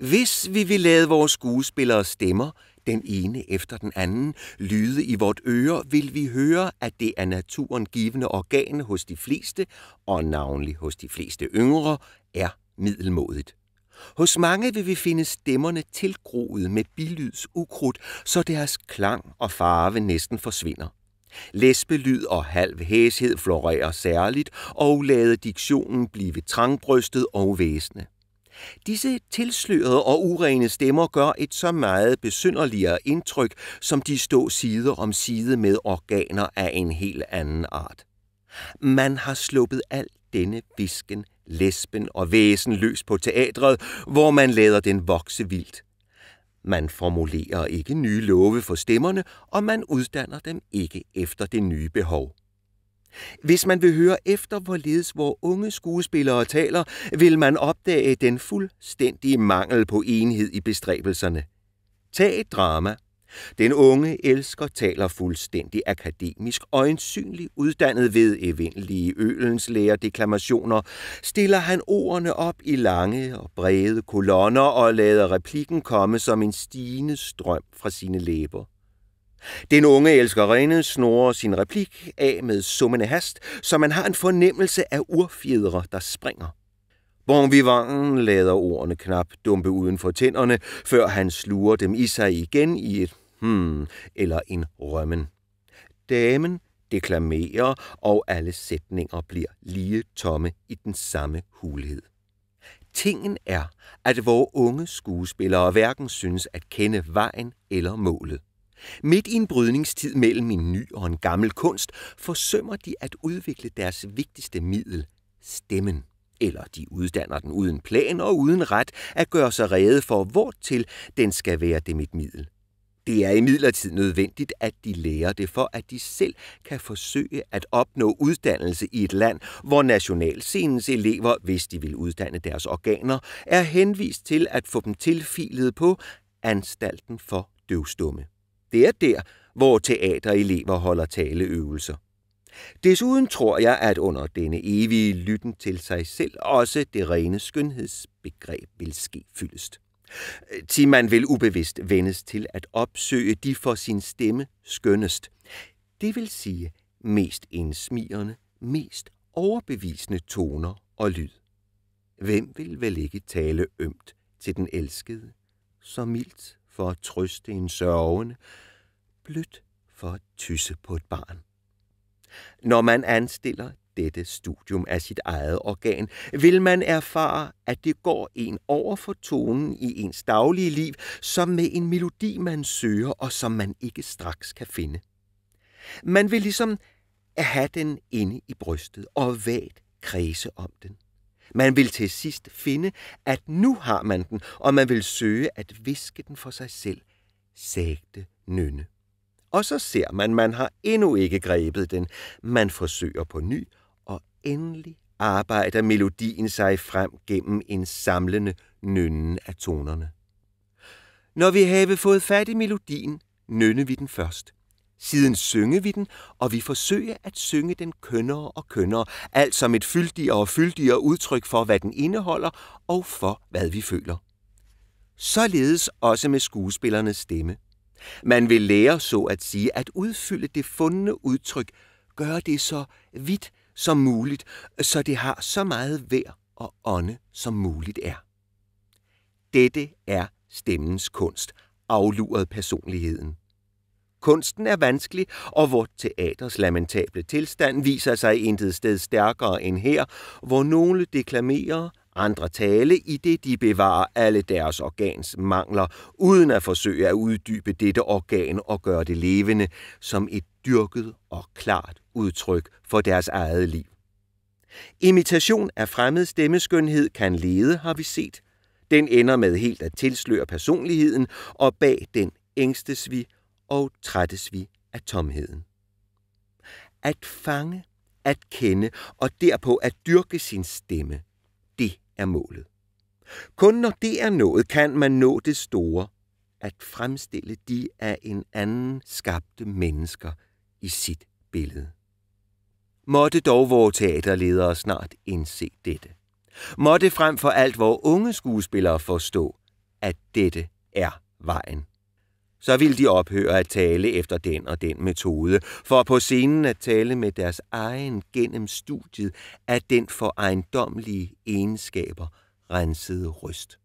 Hvis vi vil lade vores skuespillere stemmer, den ene efter den anden, lyde i vort øre, vil vi høre, at det er naturen givende organ hos de fleste, og navnlig hos de fleste yngre, er middelmådigt. Hos mange vil vi finde stemmerne tilgroet med bilyds ukrudt, så deres klang og farve næsten forsvinder. Læsbelyd og halv hæshed florerer særligt, og lader diktionen blive trangbrystet og væsende. Disse tilslørede og urene stemmer gør et så meget besynderligere indtryk, som de står side om side med organer af en helt anden art. Man har sluppet al denne visken, lesben og væsen løs på teatret, hvor man lader den vokse vildt. Man formulerer ikke nye love for stemmerne, og man uddanner dem ikke efter det nye behov. Hvis man vil høre efter, hvorledes vores unge skuespillere taler, vil man opdage den fuldstændige mangel på enhed i bestræbelserne. Tag et drama. Den unge elsker taler fuldstændig akademisk, øjensynligt uddannet ved evindelige Øhlenslærer-deklamationer, stiller han ordene op i lange og brede kolonner og lader replikken komme som en stigende strøm fra sine læber. Den unge elskerinde snorer sin replik af med summende hast, så man har en fornemmelse af urfjedre, der springer. Bon vivant lader ordene knap dumpe uden for tænderne, før han sluger dem i sig igen i et eller en rømmen. Damen deklamerer, og alle sætninger bliver lige tomme i den samme hulhed. Tingen er, at vores unge skuespillere hverken synes at kende vejen eller målet. Midt i en brydningstid mellem en ny og en gammel kunst, forsømmer de at udvikle deres vigtigste middel, stemmen. Eller de uddanner den uden plan og uden ret at gøre sig rede for, hvortil den skal være dem et middel. Det er imidlertid nødvendigt, at de lærer det, for at de selv kan forsøge at opnå uddannelse i et land, hvor nationalscenens elever, hvis de vil uddanne deres organer, er henvist til at få dem tilfilet på anstalten for døvstumme. Det er der, hvor teaterelever holder taleøvelser. Desuden tror jeg, at under denne evige lytten til sig selv også det rene skønhedsbegreb vil ske fyldest. Til man vil ubevidst vendes til at opsøge de for sin stemme skønnest. Det vil sige mest indsmirrende, mest overbevisende toner og lyd. Hvem vil vel ikke tale ømt til den elskede, så mildt for at trøste en sørgende, blødt for at tysse på et barn? Når man anstiller dette studium af sit eget organ, vil man erfare, at det går en over for tonen i ens daglige liv, som med en melodi, man søger, og som man ikke straks kan finde. Man vil ligesom have den inde i brystet og vagt kredse om den. Man vil til sidst finde, at nu har man den, og man vil søge at hviske den for sig selv, sagte nynne. Og så ser man har endnu ikke grebet den. Man forsøger på ny, og endelig arbejder melodien sig frem gennem en samlende nynnen af tonerne. Når vi have fået fat i melodien, nynne vi den først. Siden synge vi den, og vi forsøger at synge den kønnere og kønnere, alt som et fyldigere og fyldigere udtryk for, hvad den indeholder, og for, hvad vi føler. Således også med skuespillernes stemme. Man vil lære, så at sige, at udfylde det fundne udtryk, gøre det så vidt som muligt, så det har så meget vær og ånde som muligt er. Dette er stemmens kunst, afluret personligheden. Kunsten er vanskelig, og vort teaters lamentable tilstand viser sig intet sted stærkere end her, hvor nogle deklamerer, andre tale, i det de bevarer alle deres organs mangler, uden at forsøge at uddybe dette organ og gøre det levende som et dyrket og klart udtryk for deres eget liv. Imitation af fremmed stemmeskønhed kan lede, har vi set. Den ender med helt at tilsløre personligheden, og bag den ængstes vi og trættes vi af tomheden. At fange, at kende og derpå at dyrke sin stemme, det er målet. Kun når det er nået, kan man nå det store, at fremstille de af en anden skabte mennesker i sit billede. Måtte dog vores teaterledere snart indse dette. Måtte frem for alt vores unge skuespillere forstå, at dette er vejen. Så vil de ophøre at tale efter den og den metode, for på scenen at tale med deres egen gennem studiet af den for ejendommelige egenskaber rensede røst.